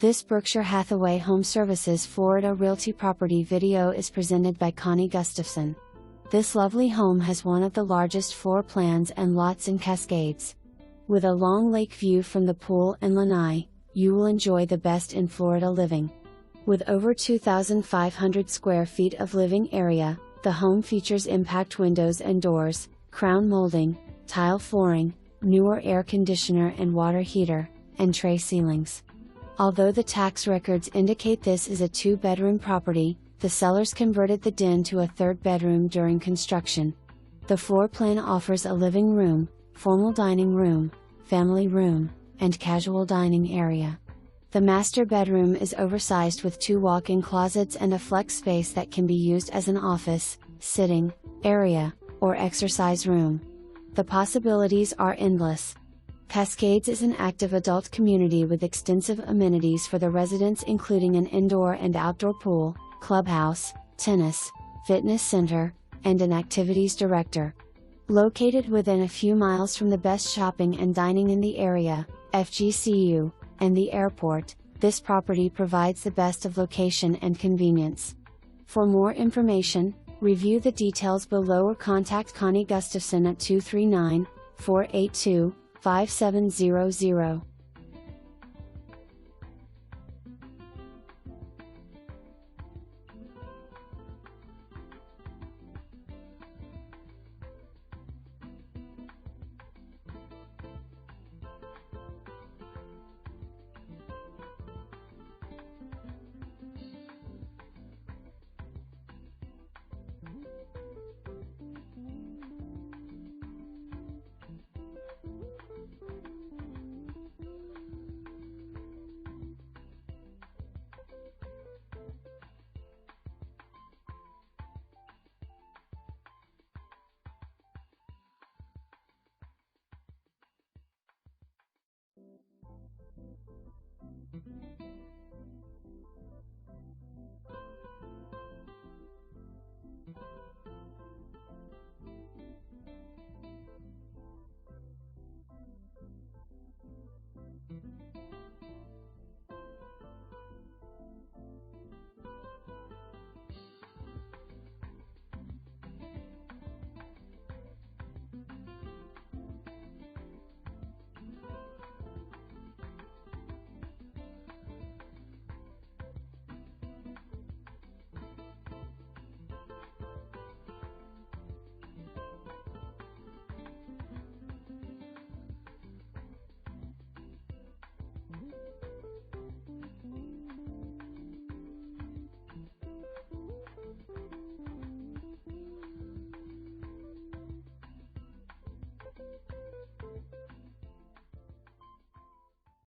This Berkshire Hathaway HomeServices Florida Realty property video is presented by Connie Gustafson. This lovely home has one of the largest floor plans and lots in Cascades. With a long lake view from the pool and lanai, you will enjoy the best in Florida living. With over 2,500 square feet of living area, the home features impact windows and doors, crown molding, tile flooring, newer air conditioner and water heater, and tray ceilings. Although the tax records indicate this is a 2-bedroom property, the sellers converted the den to a 3rd bedroom during construction. The floor plan offers a living room, formal dining room, family room, and casual dining area. The master bedroom is oversized with 2 walk-in closets and a flex space that can be used as an office, sitting area, or exercise room. The possibilities are endless. Cascades is an active adult community with extensive amenities for the residents, including an indoor and outdoor pool, clubhouse, tennis, fitness center, and an activities director. Located within a few miles from the best shopping and dining in the area, FGCU, and the airport, this property provides the best of location and convenience. For more information, review the details below or contact Connie Gustafson at 239-482-5700.